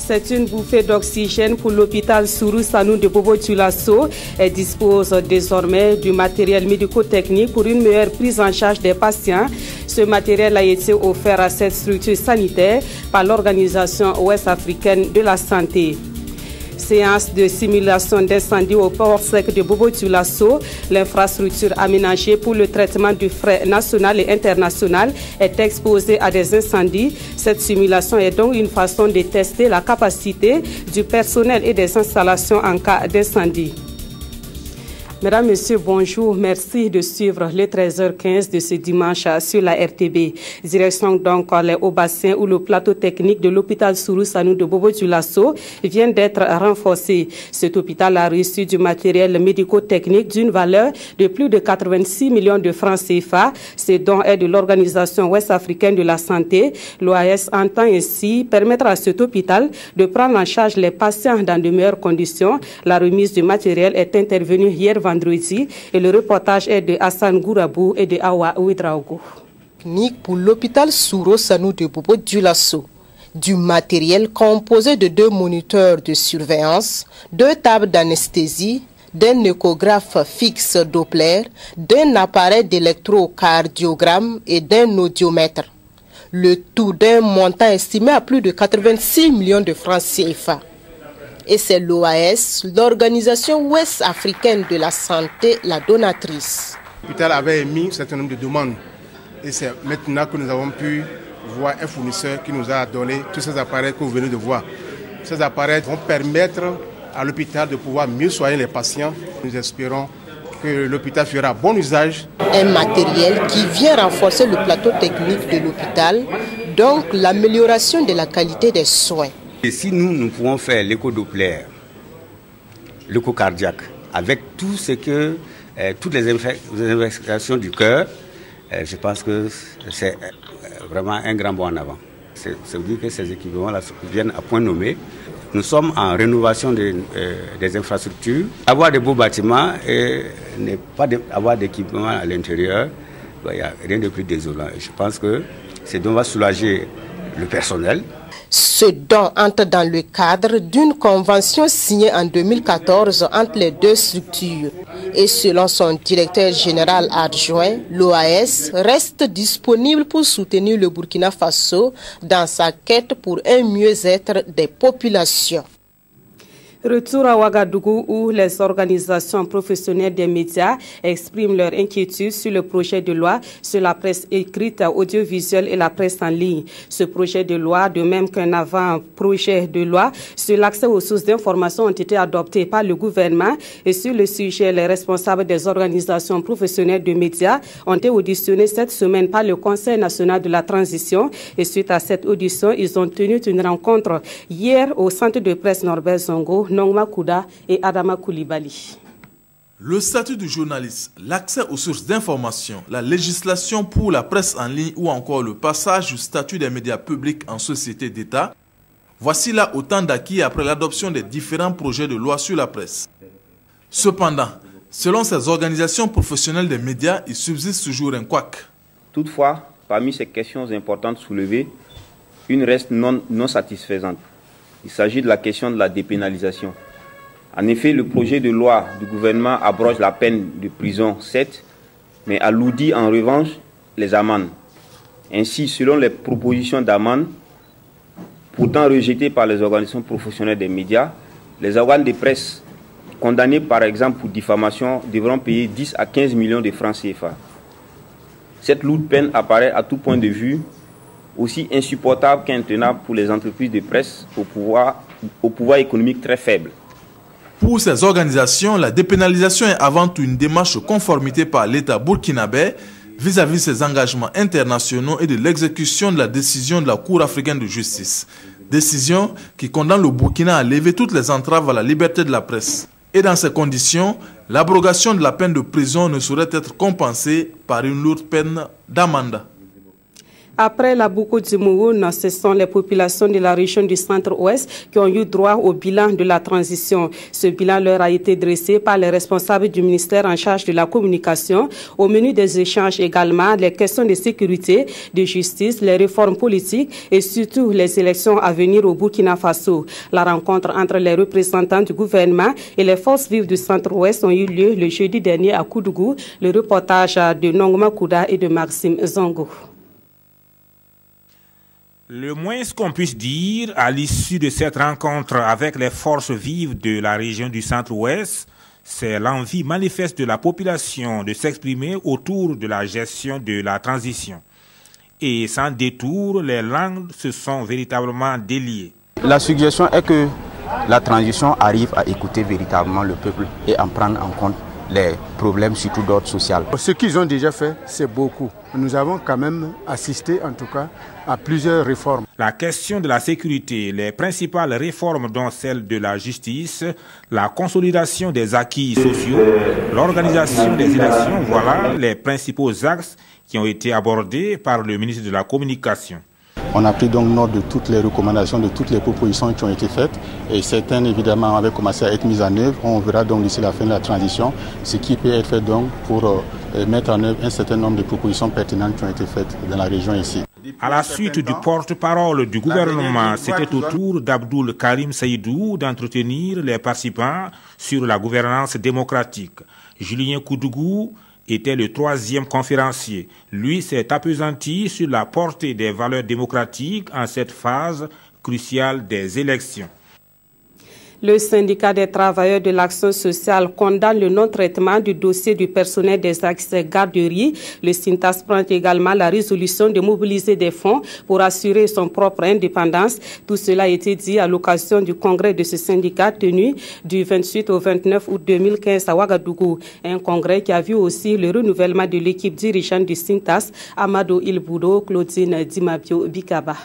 C'est une bouffée d'oxygène pour l'hôpital Sourou Sanou de Bobo-Dioulasso. Elle dispose désormais du matériel médico-technique pour une meilleure prise en charge des patients. Ce matériel a été offert à cette structure sanitaire par l'Organisation ouest-africaine de la santé. Séance de simulation d'incendie au port sec de Bobo-Dioulasso. L'infrastructure aménagée pour le traitement du fret national et international est exposée à des incendies. Cette simulation est donc une façon de tester la capacité du personnel et des installations en cas d'incendie. Mesdames, Messieurs, bonjour. Merci de suivre le 13h15 de ce dimanche sur la RTB. Direction donc les Hauts-Bassins où le plateau technique de l'hôpital Sourou Sanou de Bobo-Dioulasso vient d'être renforcé. Cet hôpital a reçu du matériel médico-technique d'une valeur de plus de 86 millions de francs CFA. Ce don est de l'Organisation ouest-africaine de la santé. L'OAS entend ainsi permettre à cet hôpital de prendre en charge les patients dans de meilleures conditions. La remise du matériel est intervenue hier vendredi et le reportage est de Hassan Gourabou et de Awa Ouidraogo. Pour l'hôpital Sourou Sanou de Bobo-Dioulasso, du matériel composé de 2 moniteurs de surveillance, 2 tables d'anesthésie, d'un échographe fixe Doppler, d'un appareil d'électrocardiogramme et d'un audiomètre. Le tout d'un montant estimé à plus de 86 millions de francs CFA. Et c'est l'OAS, l'Organisation ouest-africaine de la santé, la donatrice. L'hôpital avait émis un certain nombre de demandes. Et c'est maintenant que nous avons pu voir un fournisseur qui nous a donné tous ces appareils que vous venez de voir. Ces appareils vont permettre à l'hôpital de pouvoir mieux soigner les patients. Nous espérons que l'hôpital fera bon usage. Un matériel qui vient renforcer le plateau technique de l'hôpital, donc l'amélioration de la qualité des soins. Et si nous pouvons faire l'écho-doppler, l'écho-cardiaque, avec tout ce que, toutes les investigations du cœur, je pense que c'est vraiment un grand bond en avant. Ça veut dire que ces équipements-là viennent à point nommé. Nous sommes en rénovation des infrastructures. Avoir de beaux bâtiments et ne pas avoir d'équipements à l'intérieur, il n'y a rien de plus désolant. Et je pense que ce don va soulager le personnel. Ce don entre dans le cadre d'une convention signée en 2014 entre les 2 structures. Et selon son directeur général adjoint, l'OAS reste disponible pour soutenir le Burkina Faso dans sa quête pour un mieux-être des populations. Retour à Ouagadougou où les organisations professionnelles des médias expriment leur inquiétude sur le projet de loi sur la presse écrite, audiovisuelle et la presse en ligne. Ce projet de loi, de même qu'un avant-projet de loi sur l'accès aux sources d'information ont été adoptés par le gouvernement et sur le sujet, les responsables des organisations professionnelles de médias ont été auditionnés cette semaine par le Conseil national de la transition et suite à cette audition, ils ont tenu une rencontre hier au centre de presse Norbert Zongo, Nongma Kouda et Adama Koulibaly. Le statut du journaliste, l'accès aux sources d'information, la législation pour la presse en ligne ou encore le passage du statut des médias publics en société d'État, voici là autant d'acquis après l'adoption des différents projets de loi sur la presse. Cependant, selon ces organisations professionnelles des médias, il subsiste toujours un couac. Toutefois, parmi ces questions importantes soulevées, une reste non satisfaisante. Il s'agit de la question de la dépénalisation. En effet, le projet de loi du gouvernement abroge la peine de prison 7, mais alourdit en revanche les amendes. Ainsi, selon les propositions d'amende, pourtant rejetées par les organisations professionnelles des médias, les organes de presse condamnés par exemple pour diffamation devront payer 10 à 15 millions de francs CFA. Cette lourde peine apparaît à tout point de vue aussi insupportable qu'intenable pour les entreprises de presse au pouvoir économique très faible. Pour ces organisations, la dépénalisation est avant tout une démarche de conformité par l'État burkinabé vis-à-vis de ses engagements internationaux et de l'exécution de la décision de la Cour africaine de justice. Décision qui condamne le Burkina à lever toutes les entraves à la liberté de la presse. Et dans ces conditions, l'abrogation de la peine de prison ne saurait être compensée par une lourde peine d'amende. Après la Boko Dzimoun, ce sont les populations de la région du centre-ouest qui ont eu droit au bilan de la transition. Ce bilan leur a été dressé par les responsables du ministère en charge de la communication. Au menu des échanges également, les questions de sécurité, de justice, les réformes politiques et surtout les élections à venir au Burkina Faso. La rencontre entre les représentants du gouvernement et les forces vives du centre-ouest ont eu lieu le jeudi dernier à Koudougou. Le reportage de Nongma Kouda et de Maxime Zongo. Le moins qu'on puisse dire à l'issue de cette rencontre avec les forces vives de la région du centre-ouest, c'est l'envie manifeste de la population de s'exprimer autour de la gestion de la transition. Et sans détour, les langues se sont véritablement déliées. La suggestion est que la transition arrive à écouter véritablement le peuple et en prendre en compte les problèmes, surtout d'ordre social. Ce qu'ils ont déjà fait, c'est beaucoup. Nous avons quand même assisté, en tout cas, à plusieurs réformes. La question de la sécurité, les principales réformes dont celle de la justice, la consolidation des acquis sociaux, l'organisation des élections, voilà les principaux axes qui ont été abordés par le ministre de la Communication. On a pris donc note de toutes les recommandations, de toutes les propositions qui ont été faites et certaines évidemment avaient commencé à être mises en œuvre. On verra donc d'ici la fin de la transition ce qui peut être fait donc pour mettre en œuvre un certain nombre de propositions pertinentes qui ont été faites dans la région ici. À la suite du porte-parole du gouvernement, c'était au tour d'Abdoul Karim Saïdou d'entretenir les participants sur la gouvernance démocratique. Julien Koudougou était le troisième conférencier. Lui s'est appesanti sur la portée des valeurs démocratiques en cette phase cruciale des élections. Le syndicat des travailleurs de l'action sociale condamne le non-traitement du dossier du personnel des ex-garderies. Le SYNTAS prend également la résolution de mobiliser des fonds pour assurer son propre indépendance. Tout cela a été dit à l'occasion du congrès de ce syndicat tenu du 28 au 29 août 2015 à Ouagadougou. Un congrès qui a vu aussi le renouvellement de l'équipe dirigeante du SYNTAS, Amado Ilboudo, Claudine Dimabio Bikaba.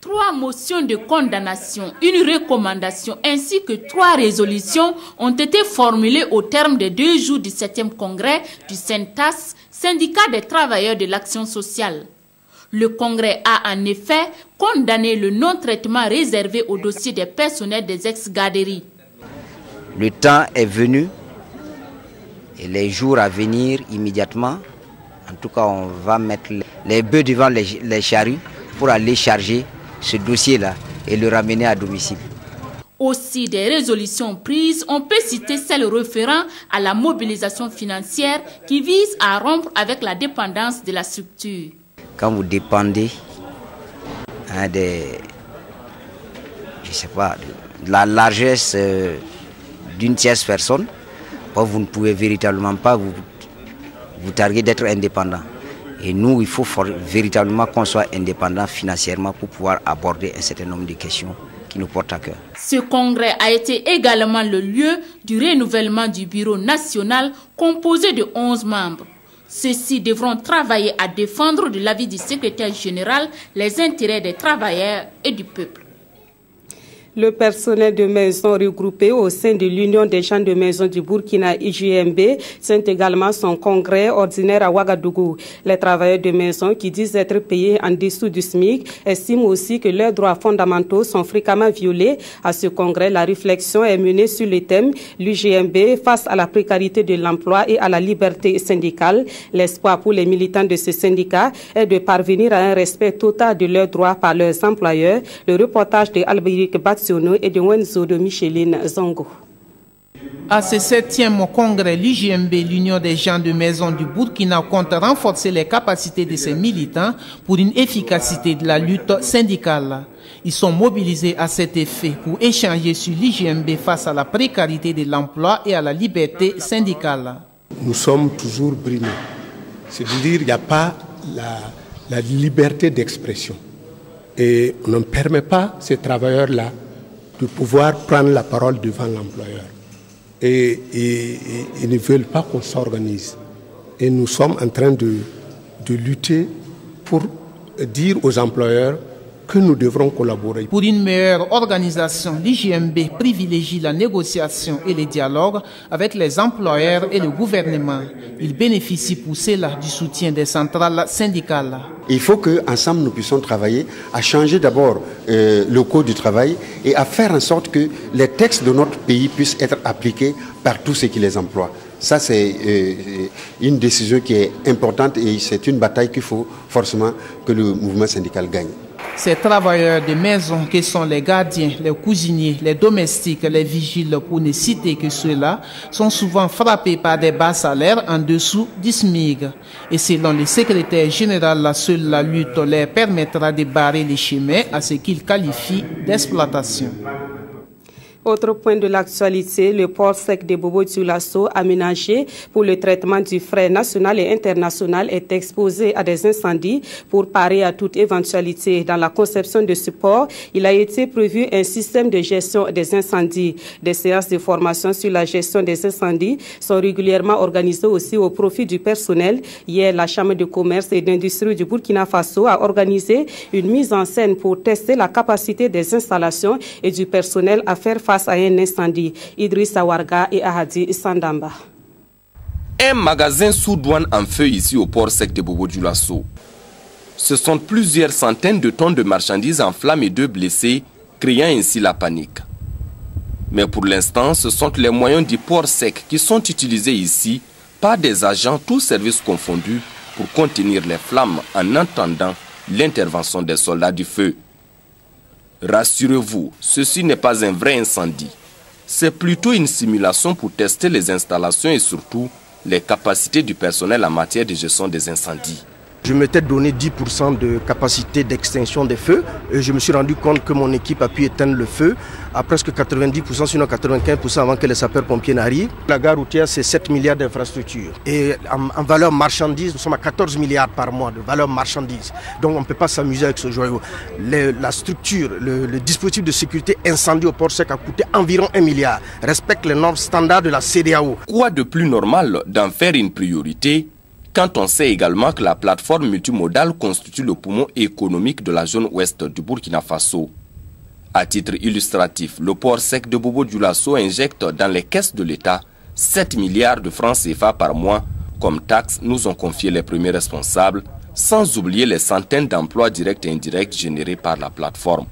3 motions de condamnation, une recommandation ainsi que 3 résolutions ont été formulées au terme des 2 jours du 7e congrès du SYNTAS, syndicat des travailleurs de l'action sociale. Le congrès a en effet condamné le non-traitement réservé au dossier des personnels des ex-garderies. Le temps est venu et les jours à venir immédiatement, en tout cas on va mettre les bœufs devant les charrues pour aller charger ce dossier-là et le ramener à domicile. Aussi des résolutions prises, on peut citer celle référant à la mobilisation financière qui vise à rompre avec la dépendance de la structure. Quand vous dépendez de la largesse d'une tierce personne, vous ne pouvez véritablement pas vous targuer d'être indépendant. Et nous, il faut véritablement qu'on soit indépendant financièrement pour pouvoir aborder un certain nombre de questions qui nous portent à cœur. Ce congrès a été également le lieu du renouvellement du bureau national composé de 11 membres. Ceux-ci devront travailler à défendre de l'avis du secrétaire général les intérêts des travailleurs et du peuple. Le personnel de maison regroupé au sein de l'Union des gens de maison du Burkina UJMB tient également son congrès ordinaire à Ouagadougou. Les travailleurs de maison qui disent être payés en dessous du SMIC estiment aussi que leurs droits fondamentaux sont fréquemment violés. À ce congrès, la réflexion est menée sur le thème l'UJMB face à la précarité de l'emploi et à la liberté syndicale. L'espoir pour les militants de ce syndicat est de parvenir à un respect total de leurs droits par leurs employeurs. Le reportage de Albéric Bat et de Wenzo de Micheline Zongo. À ce 7e congrès, l'UJMB, l'Union des gens de maison du Burkina, compte renforcer les capacités de ses militants pour une efficacité de la lutte syndicale. Ils sont mobilisés à cet effet pour échanger sur l'UJMB face à la précarité de l'emploi et à la liberté syndicale. Nous sommes toujours brimés. C'est-à-dire qu'il n'y a pas la liberté d'expression. Et on ne permet pas ces travailleurs-là de pouvoir prendre la parole devant l'employeur. Et ils ne veulent pas qu'on s'organise. Et nous sommes en train de lutter pour dire aux employeurs que nous devrons collaborer. Pour une meilleure organisation, l'IJMB privilégie la négociation et le dialogue avec les employeurs et le gouvernement. Il bénéficie pour cela du soutien des centrales syndicales. Il faut qu'ensemble nous puissions travailler à changer d'abord le code du travail et à faire en sorte que les textes de notre pays puissent être appliqués par tous ceux qui les emploient. Ça, c'est une décision qui est importante et c'est une bataille qu'il faut forcément que le mouvement syndical gagne. Ces travailleurs de maison que sont les gardiens, les cuisiniers, les domestiques, les vigiles, pour ne citer que ceux-là, sont souvent frappés par des bas salaires en dessous du SMIC. Et selon le secrétaire général, seule la lutte leur permettra de barrer les chemins à ce qu'il qualifie d'exploitation. Autre point de l'actualité, le port sec de Bobo-Dioulasso, aménagé pour le traitement du fret national et international, est exposé à des incendies. Pour parer à toute éventualité dans la conception de ce port, il a été prévu un système de gestion des incendies. Des séances de formation sur la gestion des incendies sont régulièrement organisées aussi au profit du personnel. Hier, la Chambre de commerce et d'industrie du Burkina Faso a organisé une mise en scène pour tester la capacité des installations et du personnel à faire face à un incendie. Idrissa Warga et Ahadi Sandamba. Un magasin sous douane en feu ici au port sec de Bobo-Dioulasso. Ce sont plusieurs centaines de tonnes de marchandises en flammes et 2 blessés, créant ainsi la panique. Mais pour l'instant, ce sont les moyens du port sec qui sont utilisés ici par des agents tous services confondus pour contenir les flammes en attendant l'intervention des soldats du feu. Rassurez-vous, ceci n'est pas un vrai incendie. C'est plutôt une simulation pour tester les installations et surtout les capacités du personnel en matière de gestion des incendies. Je m'étais donné 10% de capacité d'extinction des feux et je me suis rendu compte que mon équipe a pu éteindre le feu à presque 90%, sinon 95% avant que les sapeurs-pompiers n'arrivent. La gare routière, c'est 7 milliards d'infrastructures. Et en valeur marchandise, nous sommes à 14 milliards par mois de valeur marchandise. Donc on ne peut pas s'amuser avec ce joyau. La structure, le dispositif de sécurité incendie au port sec a coûté environ 1 milliard. Respecte les normes standards de la CEDEAO. Quoi de plus normal d'en faire une priorité quand on sait également que la plateforme multimodale constitue le poumon économique de la zone ouest du Burkina Faso. À titre illustratif, le port sec de Bobo-Dioulasso injecte dans les caisses de l'État 7 milliards de francs CFA par mois comme taxes, nous ont confié les premiers responsables, sans oublier les centaines d'emplois directs et indirects générés par la plateforme.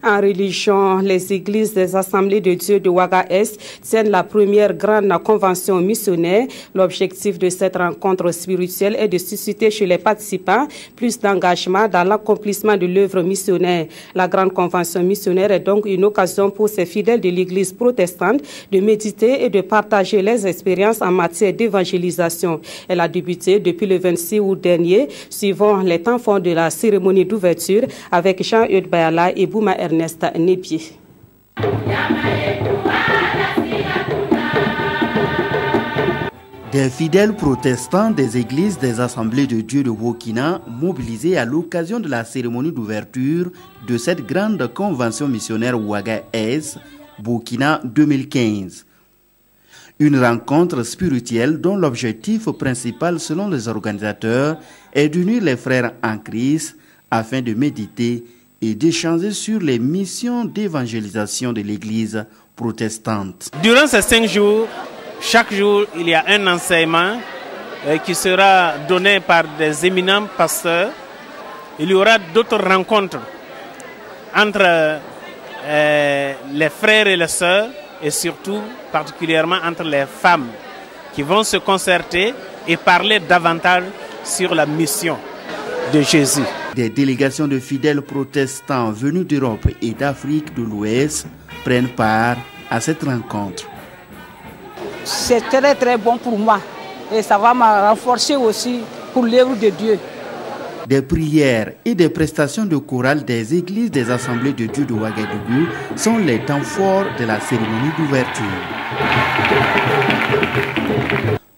En religion, les églises des Assemblées de Dieu de Ouaga-Est tiennent la première grande convention missionnaire. L'objectif de cette rencontre spirituelle est de susciter chez les participants plus d'engagement dans l'accomplissement de l'œuvre missionnaire. La grande convention missionnaire est donc une occasion pour ces fidèles de l'église protestante de méditer et de partager les expériences en matière d'évangélisation. Elle a débuté depuis le 26 août dernier, suivant les temps forts de la cérémonie d'ouverture avec Jean-Eudes Bayala et Bouma Ernest Népier. Des fidèles protestants des églises des Assemblées de Dieu de Burkina mobilisés à l'occasion de la cérémonie d'ouverture de cette grande convention missionnaire Ouaga-Est, Burkina 2015. Une rencontre spirituelle dont l'objectif principal selon les organisateurs est d'unir les frères en Christ afin de méditer et d'échanger sur les missions d'évangélisation de l'Église protestante. Durant ces 5 jours, chaque jour, il y a un enseignement qui sera donné par des éminents pasteurs. Il y aura d'autres rencontres entre les frères et les sœurs et surtout, particulièrement entre les femmes qui vont se concerter et parler davantage sur la mission de Jésus. Des délégations de fidèles protestants venus d'Europe et d'Afrique de l'Ouest prennent part à cette rencontre. C'est très très bon pour moi et ça va me renforcer aussi pour l'œuvre de Dieu. Des prières et des prestations de chorale des églises des Assemblées de Dieu de Ouagadougou sont les temps forts de la cérémonie d'ouverture.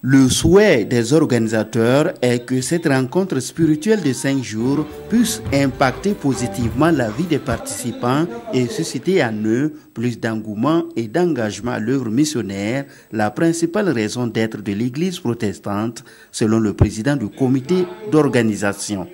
Le souhait des organisateurs est que cette rencontre spirituelle de 5 jours puisse impacter positivement la vie des participants et susciter en eux plus d'engouement et d'engagement à l'œuvre missionnaire, la principale raison d'être de l'Église protestante, selon le président du comité d'organisation.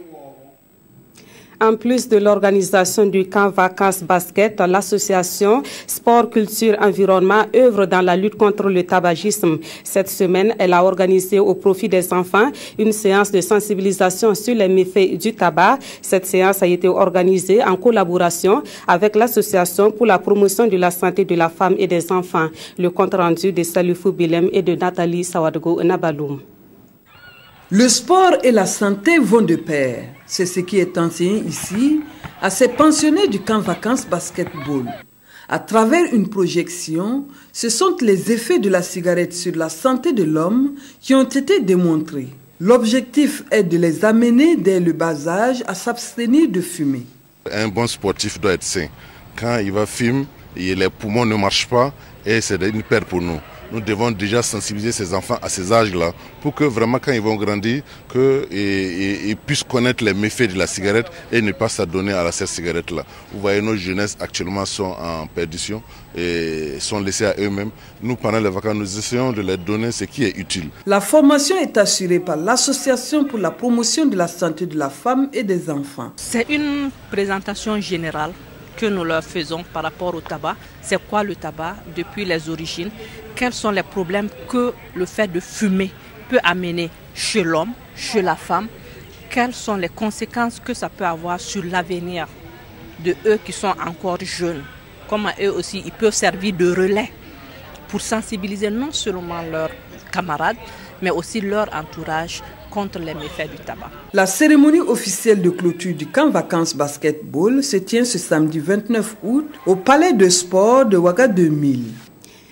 En plus de l'organisation du camp vacances basket, l'association Sport, Culture, Environnement œuvre dans la lutte contre le tabagisme. Cette semaine, elle a organisé au profit des enfants une séance de sensibilisation sur les méfaits du tabac. Cette séance a été organisée en collaboration avec l'association pour la promotion de la santé de la femme et des enfants. Le compte rendu de Salifou Bilem et de Nathalie Sawadgo Nabaloum. Le sport et la santé vont de pair. C'est ce qui est enseigné ici à ces pensionnés du camp vacances basketball. À travers une projection, ce sont les effets de la cigarette sur la santé de l'homme qui ont été démontrés. L'objectif est de les amener dès le bas âge à s'abstenir de fumer. Un bon sportif doit être sain. Quand il va fumer, les poumons ne marchent pas et c'est une perte pour nous. Nous devons déjà sensibiliser ces enfants à ces âges-là pour que vraiment quand ils vont grandir, qu'ils puissent connaître les méfaits de la cigarette et ne pas s'adonner à cette cigarette-là. Vous voyez, nos jeunesses actuellement sont en perdition et sont laissées à eux-mêmes. Nous, pendant les vacances, nous essayons de leur donner ce qui est utile. La formation est assurée par l'Association pour la promotion de la santé de la femme et des enfants. C'est une présentation générale que nous leur faisons par rapport au tabac. C'est quoi le tabac depuis les origines? Quels sont les problèmes que le fait de fumer peut amener chez l'homme, chez la femme? Quelles sont les conséquences que ça peut avoir sur l'avenir de eux qui sont encore jeunes? Comment eux aussi, ils peuvent servir de relais pour sensibiliser non seulement leurs camarades, mais aussi leur entourage contre les méfaits du tabac. La cérémonie officielle de clôture du camp vacances basketball se tient ce samedi 29 août au Palais de Sport de Ouaga 2000.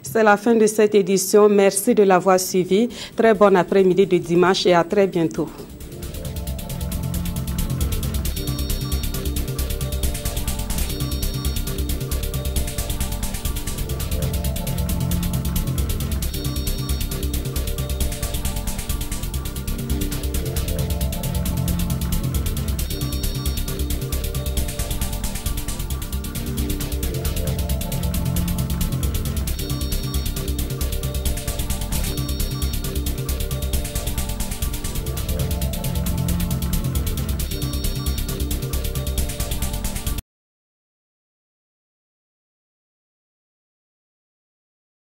C'est la fin de cette édition. Merci de l'avoir suivi. Très bon après-midi de dimanche et à très bientôt.